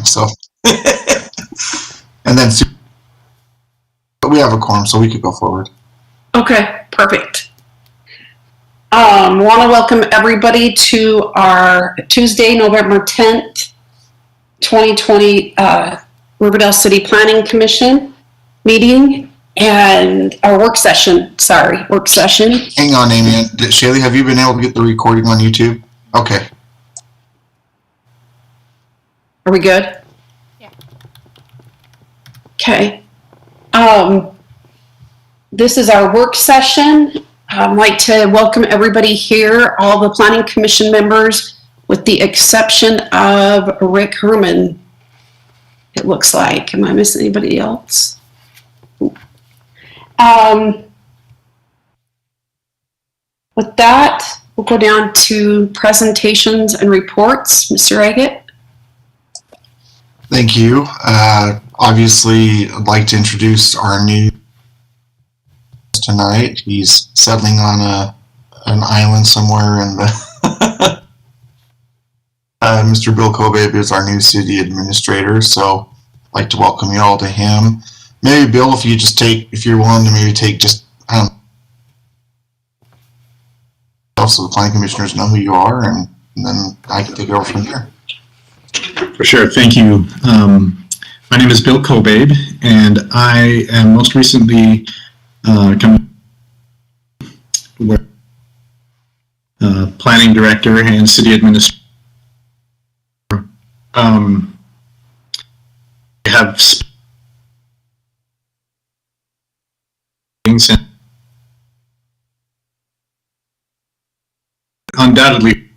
time. So, and then but we have a quorum, so we could go forward. Okay, perfect. Want to welcome everybody to our Tuesday, November 10th, 2020 Riverdale City Planning Commission meeting and our work session. Hang on, Amy. Shaylee, have you been able to get the recording on YouTube? Okay. Are we good? Yeah. Okay. This is our work session. I'd like to welcome everybody here, all the Planning Commission members, with the exception of Rick Herman, it looks like. Am I missing anybody else? With that, we'll go down to presentations and reports. Mr. Agate. Thank you. Obviously, I'd like to introduce our new tonight. He's settling on an island somewhere in the Mr. Bill Kobabe is our new city administrator, so I'd like to welcome you all to him. Maybe Bill, if you're willing to maybe take just so the planning commissioners know who you are, and then I can take it over from there. For sure, thank you. My name is Bill Kobabe, and I am most recently planning director and city administrator. I have things undoubtedly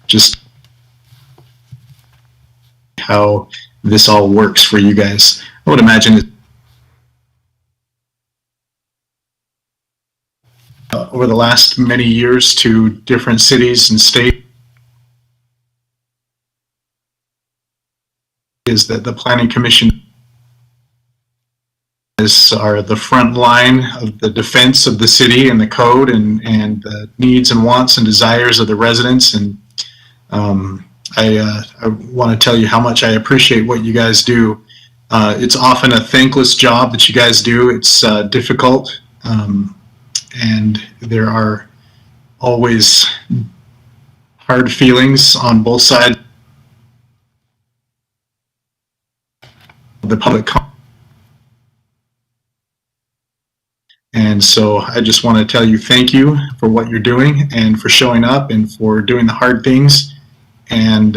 just how this all works for you guys. I would imagine over the last many years to different cities and states is that the Planning Commission are the front line of the defense of the city and the code and the needs and wants and desires of the residents. And I want to tell you how much I appreciate what you guys do. It's often a thankless job that you guys do. It's difficult, and there are always hard feelings on both sides of the public. And so I just want to tell you thank you for what you're doing and for showing up and for doing the hard things. And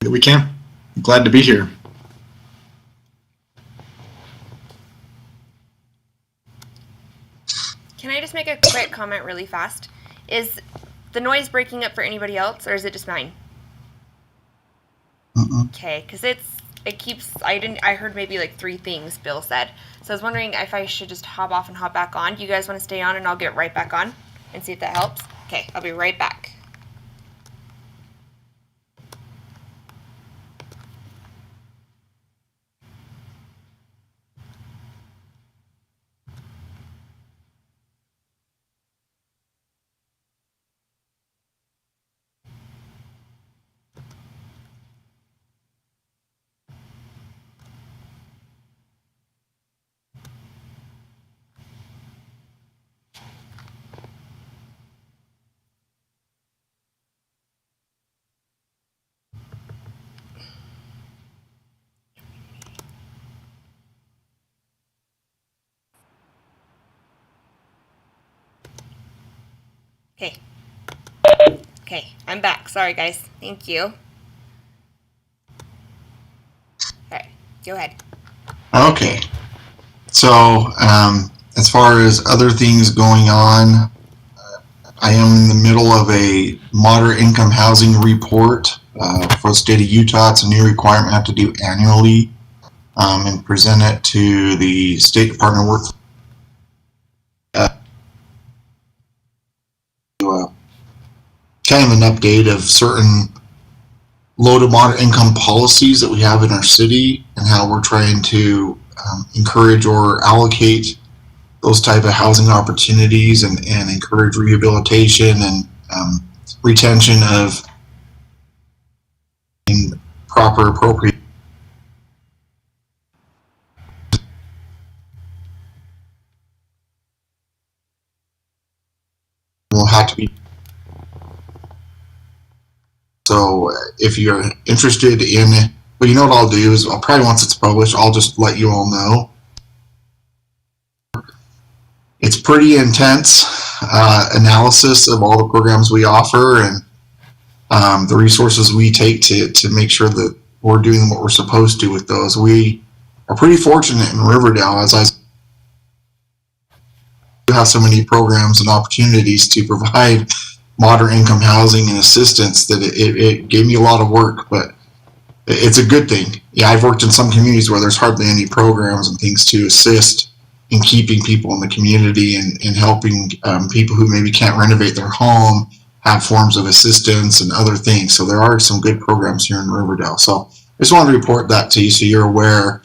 that we can. I'm glad to be here. Can I just make a quick comment really fast? Is the noise breaking up for anybody else, or is it just mine? Okay, because it keeps, I heard maybe like 3 things Bill said. So I was wondering if I should just hop off and hop back on. Do you guys want to stay on and I'll get right back on and see if that helps? Okay, I'll be right back. Okay, I'm back. Sorry, guys. Thank you. All right, go ahead. Okay. So, as far as other things going on, I am in the middle of a moderate income housing report for the state of Utah. It's a new requirement I have to do annually and present it to the State Department of Work. Kind of an update of certain low to moderate income policies that we have in our city and how we're trying to encourage or allocate those type of housing opportunities and encourage rehabilitation and retention of proper appropriate. Will have to be. So if you're interested in, well, you know what I'll do is I'll probably, once it's published, I'll just let you all know. It's pretty intense analysis of all the programs we offer and the resources we take to make sure that we're doing what we're supposed to with those. We are pretty fortunate in Riverdale, as I have so many programs and opportunities to provide moderate income housing and assistance that it gave me a lot of work, but it's a good thing. Yeah, I've worked in some communities where there's hardly any programs and things to assist in keeping people in the community and helping people who maybe can't renovate their home have forms of assistance and other things. So there are some good programs here in Riverdale. So I just wanted to report that to you so you're aware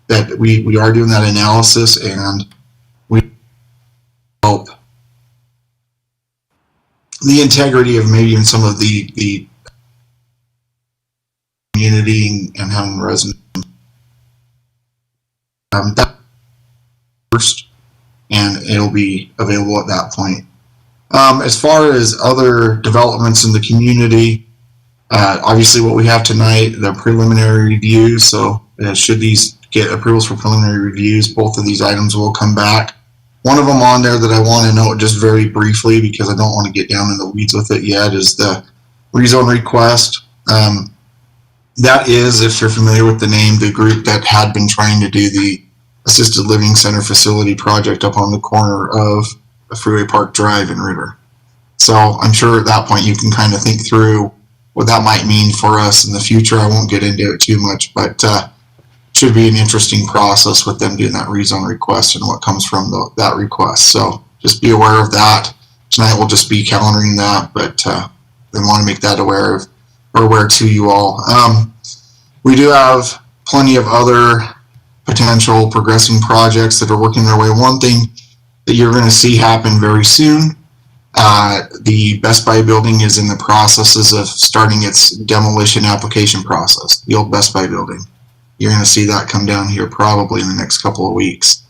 that we are doing that analysis and we help the integrity of maybe even some of the community and having residents. That first, and it'll be available at that point. As far as other developments in the community, obviously what we have tonight, the preliminary reviews. So should these get approvals for preliminary reviews, both of these items will come back. One of them on there that I want to note just very briefly, because I don't want to get down in the weeds with it yet, is the rezone request. That is, if you're familiar with the name, the group that had been trying to do the assisted living center facility project up on the corner of Freeway Park Drive in Ritter. So I'm sure at that point you can kind of think through what that might mean for us in the future. I won't get into it too much, but should be an interesting process with them doing that rezone request and what comes from that request. So just be aware of that. Tonight we'll just be calendaring that, but we want to make that aware to you all. We do have plenty of other potential progressing projects that are working their way. One thing that you're going to see happen very soon, the Best Buy building is in the processes of starting its demolition application process, the old Best Buy building. You're going to see that come down here probably in the next couple of weeks.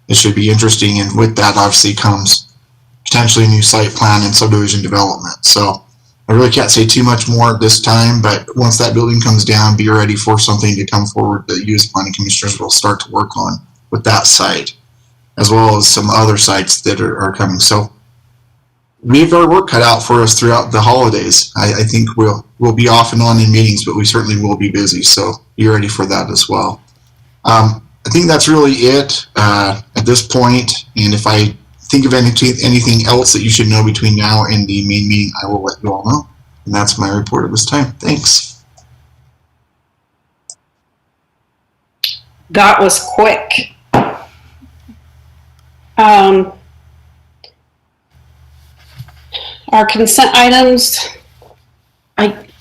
It should be interesting, and with that obviously comes potentially a new site plan and subdivision development. So I really can't say too much more at this time, but once that building comes down, be ready for something to come forward that you as planning commissioners will start to work on with that site, as well as some other sites that are coming. So we have our work cut out for us throughout the holidays. I think we'll be off and on in meetings, but we certainly will be busy. So be ready for that as well. I think that's really it at this point. And if I think of anything else that you should know between now and the main meeting, I will let you all know. And that's my report at this time. Thanks. That was quick. Our consent items,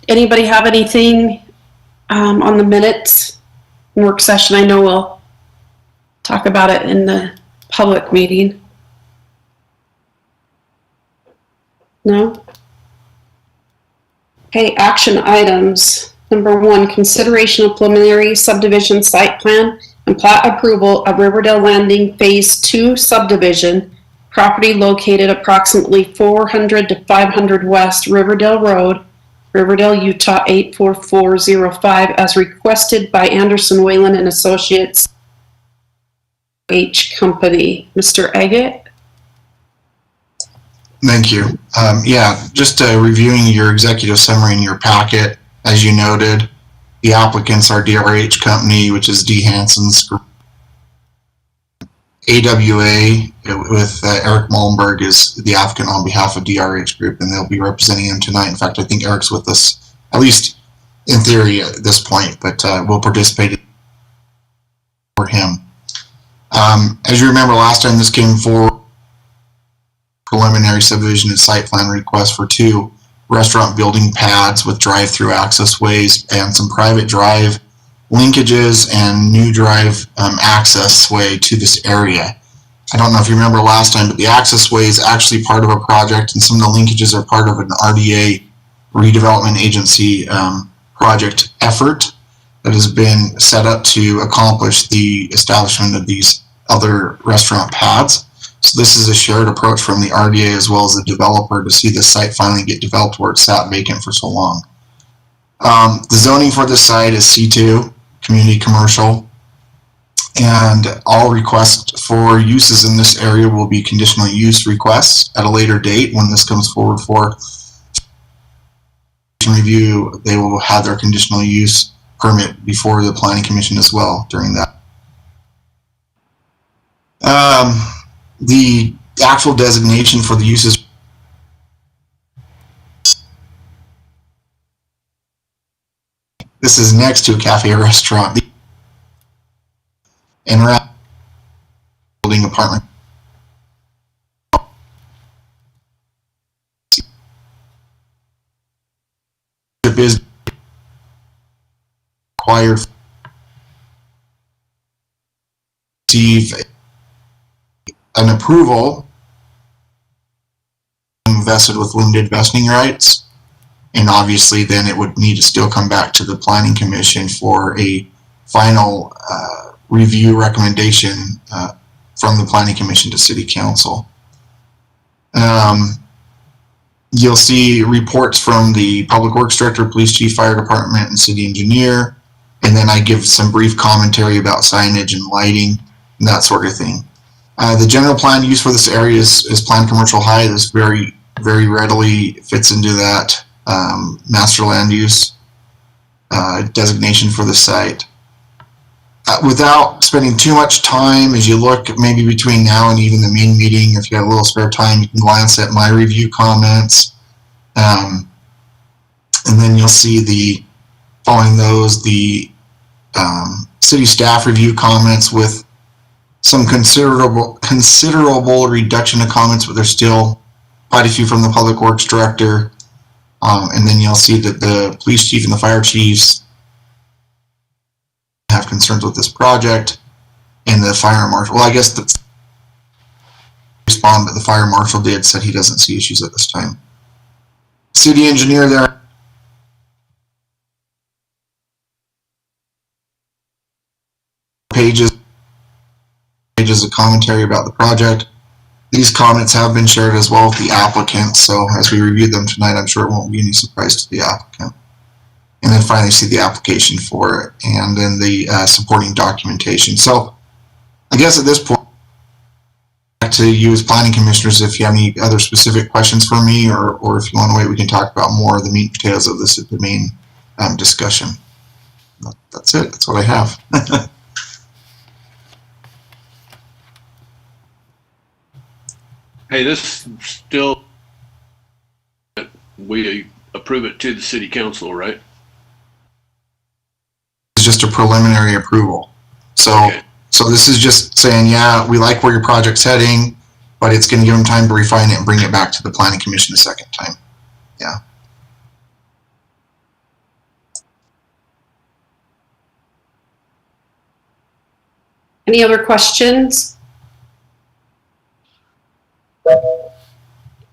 anybody have anything on the minutes and work session? I know we'll talk about it in the public meeting. No? Okay, action items. Number 1, consideration of preliminary subdivision site plan and plat approval of Riverdale Landing Phase 2 subdivision, property located approximately 400 to 500 West Riverdale Road, Riverdale, Utah 84405, as requested by Anderson, Whalen and Associates H Company. Mr. Agate? Thank you. Yeah, just reviewing your executive summary in your packet, as you noted, the applicants are DRH Company, which is D. Hansen's group. AWA with Eric Malmberg is the applicant on behalf of DRH Group, and they'll be representing him tonight. In fact, I think Eric's with us, at least in theory at this point, but we'll participate for him. As you remember, last time this came forward, preliminary subdivision and site plan request for 2 restaurant building pads with drive-through access ways and some private driveway linkages and new drive access way to this area. I don't know if you remember last time, but the access way is actually part of a project, and some of the linkages are part of an RDA, redevelopment agency project effort that has been set up to accomplish the establishment of these other restaurant pads. So this is a shared approach from the RDA as well as the developer to see the site finally get developed where it sat vacant for so long. The zoning for this site is C2, community commercial, and all requests for uses in this area will be conditional use requests at a later date. When this comes forward for review, they will have their conditional use permit before the planning commission as well during that. The actual designation for the uses this is next to a cafe or restaurant and around building apartment. Is required to receive an approval invested with limited vesting rights, and obviously then it would need to still come back to the planning commission for a final review recommendation from the planning commission to city council. You'll see reports from the public works director, police chief, fire department, and city engineer, and then I give some brief commentary about signage and lighting and that sort of thing. The general plan use for this area is planned commercial high. This very readily fits into that master land use designation for the site. Without spending too much time, as you look maybe between now and even the main meeting, if you have a little spare time, you can glance at my review comments. And then you'll see following those, the city staff review comments with some considerable reduction of comments, but there's still quite a few from the public works director. And then you'll see that the police chief and the fire chiefs have concerns with this project, and the fire marshal, well, I guess that's respond, but the fire marshal said he doesn't see issues at this time. City engineer there pages of commentary about the project. These comments have been shared as well with the applicant, so as we review them tonight, I'm sure it won't be any surprise to the applicant. And then finally see the application for it, and then the supporting documentation. So I guess at this point, back to you as planning commissioners, if you have any other specific questions for me, or if you want to wait, we can talk about more of the meat and potatoes of this at the main discussion. That's it. That's what I have. Hey, this still, we approve it to the city council, right? It's just a preliminary approval. So, Okay. So this is just saying, yeah, we like where your project's heading, but it's going to give them time to refine it and bring it back to the planning commission a second time. Yeah. Any other questions?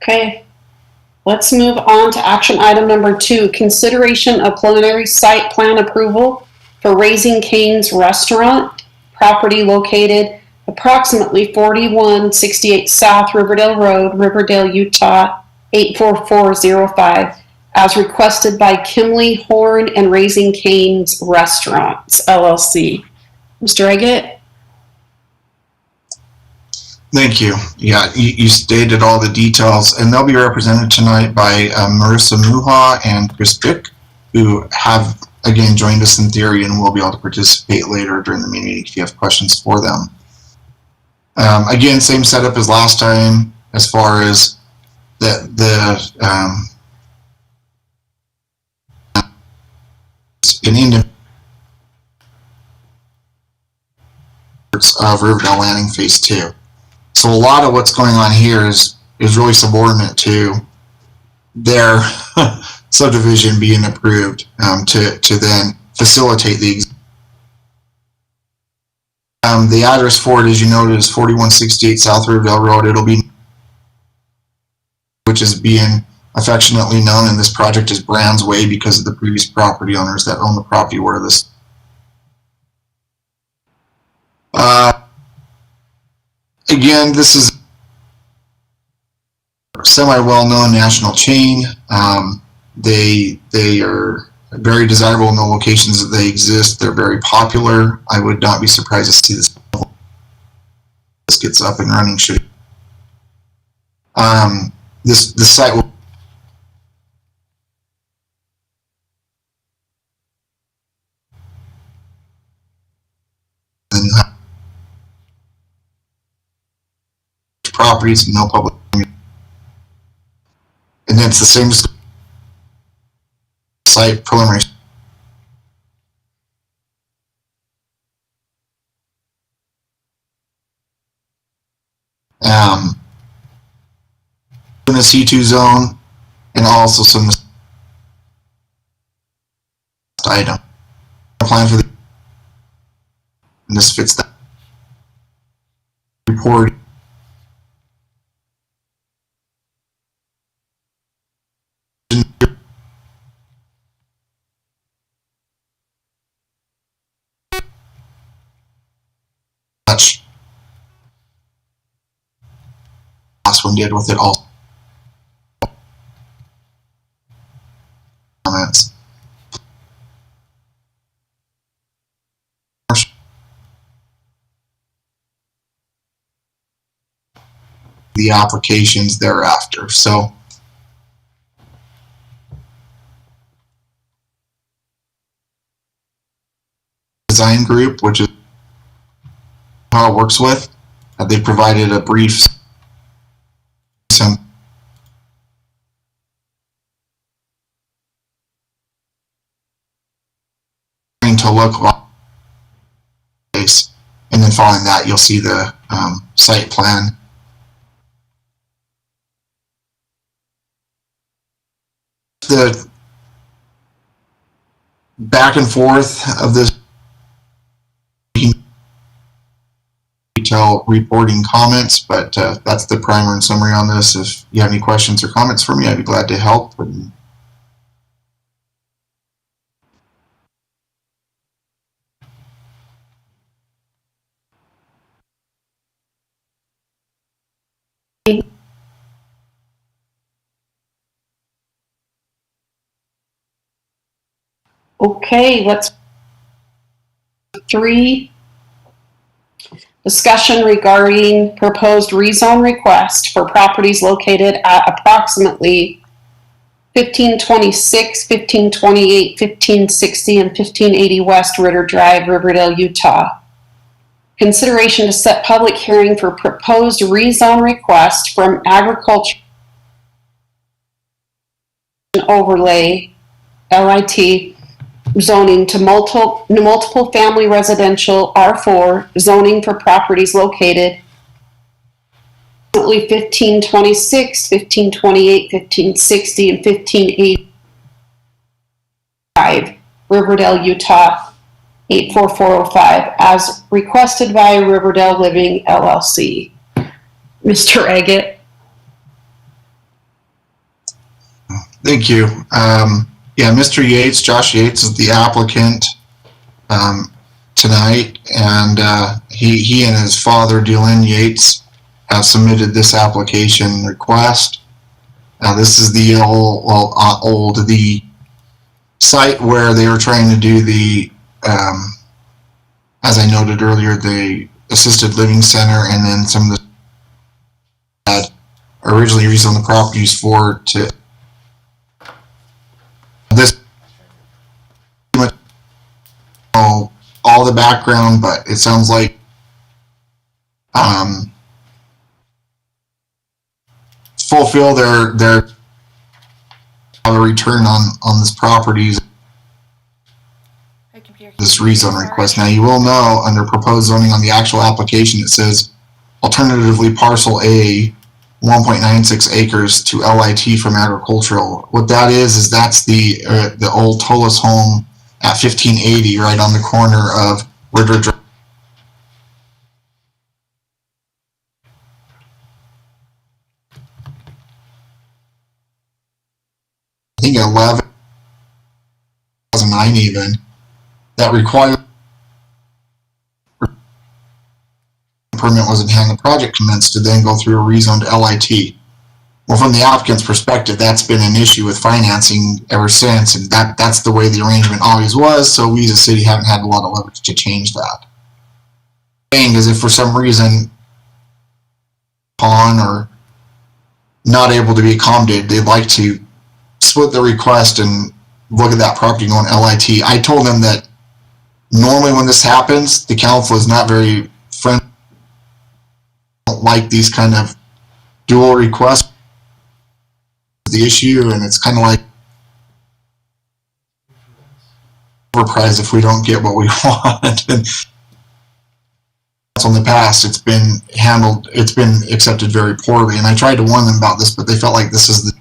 Okay, let's move on to action item number 2, consideration of preliminary site plan approval for Raising Cane's Restaurant, property located approximately 4168 South Riverdale Road, Riverdale, Utah, 84405, as requested by Kimley Horn and Raising Cane's Restaurants, LLC. Mr. Eggett? Thank you. Yeah, you stated all the details, and they'll be represented tonight by Marissa Muha and Chris Bick, who have, again, joined us in theory and will be able to participate later during the meeting if you have questions for them. Again, same setup as last time as far as an independent of Riverdale Landing Phase 2. So a lot of what's going on here is really subordinate to their subdivision being approved to then facilitate the The address for it, as you noted, is 4168 South Riverdale Road. It'll be, which is being affectionately known in this project as Brands Way because of the previous property owners that own the property where this. Again, this is a semi-well-known national chain. They are very desirable in the locations that they exist. They're very popular. I would not be surprised to see this gets up and running. The site will properties and no public, and it's the same site preliminary. In the C2 zone, and also some item plan for the, and this fits that report. Much last one did with it all. Comments. The applications thereafter. So design group, which is how it works with, they provided a brief to look like, and then following that you'll see the site plan. The back and forth of this detail reporting comments, but that's the primer and summary on this. If you have any questions or comments for me, I'd be glad to help. Okay, let's 3. Discussion regarding proposed rezone request for properties located at approximately 1526, 1528, 1560, and 1580 West Ritter Drive, Riverdale, Utah. Consideration to set public hearing for proposed rezone request from agriculture overlay, LIT, zoning to multiple family residential R4 zoning for properties located 1526, 1528, 1560, and 1585 Riverdale, Utah 84405 as requested by Riverdale Living LLC. Mr. Eggett. Thank you. Yeah, Mr. Yates, Josh Yates is the applicant tonight, and he and his father, Dylan Yates, have submitted this application request. Now, this is the the site where they were trying to do the, as I noted earlier, the assisted living center, and then some of the had originally rezoned the properties for to this all the background, but it sounds like fulfill their return on this property, this rezone request. Now you will know under proposed zoning on the actual application it says alternatively parcel A 1.96 acres to LIT from agricultural. What that is that's the old Tolis home at 1580 right on the corner of Ritter Drive think 11, 2009 even, that required permit was in hand, the project commenced to then go through a rezoned LIT. Well, from the applicant's perspective, that's been an issue with financing ever since, and that's the way the arrangement always was, so we as a city haven't had a lot of leverage to change that. Thing is, if for some reason upon or not able to be accommodated, they'd like to split the request and look at that property going LIT. I told them that normally when this happens, the council is not very friendly, don't like these kind of dual requests. The issue, and it's kind of like overpriced if we don't get what we want. And in the past, it's been handled, it's been accepted very poorly, and I tried to warn them about this, but they felt like this is the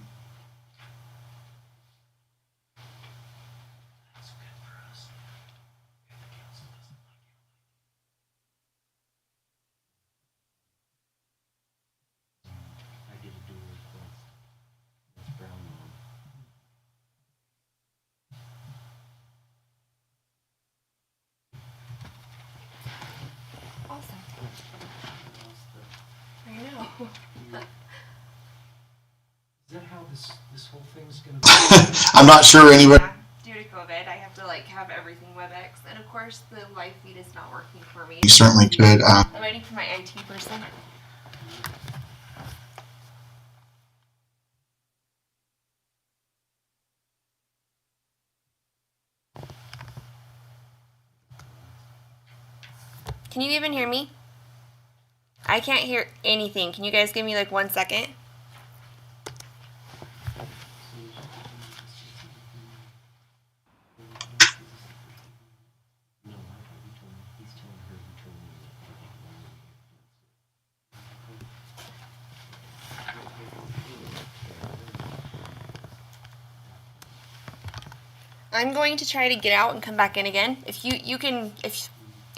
Awesome. I know. Is that how this whole thing's gonna be? I'm not sure anybody. Yeah, due to COVID, I have to like have everything WebEx, and of course the live feed is not working for me. You certainly could. I'm waiting for my IT person. Can you even hear me? I can't hear anything. Can you guys give me like 1 second? I'm going to try to get out and come back in again. If if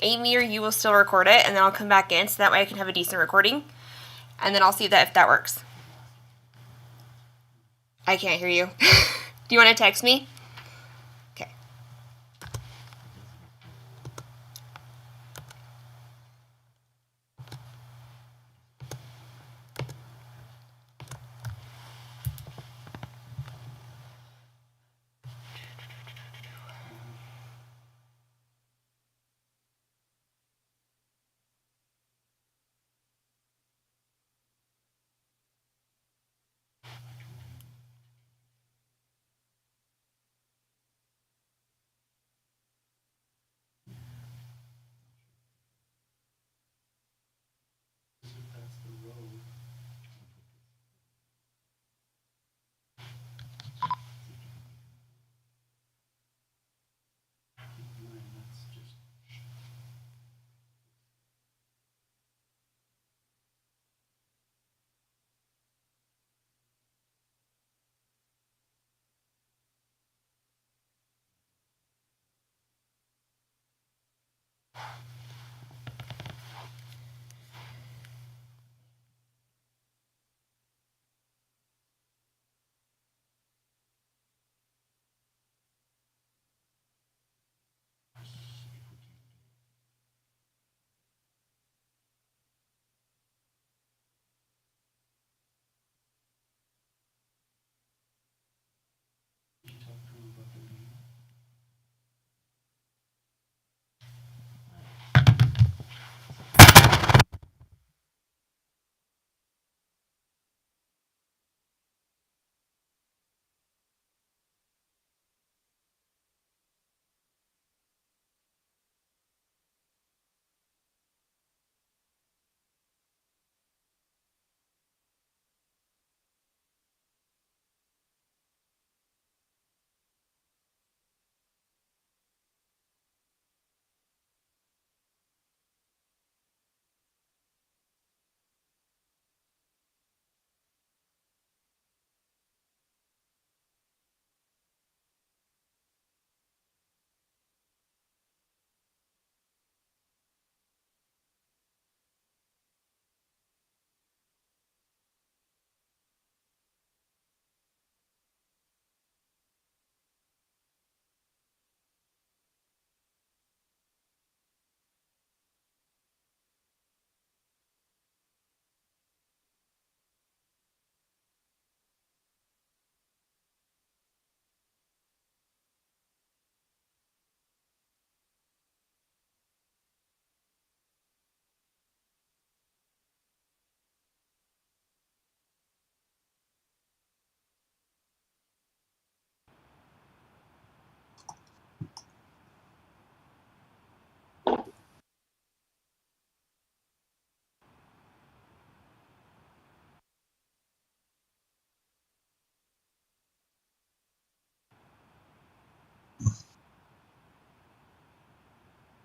Amy or you will still record it, and then I'll come back in so that way I can have a decent recording, and then I'll see if that works. I can't hear you. Do you want to text me?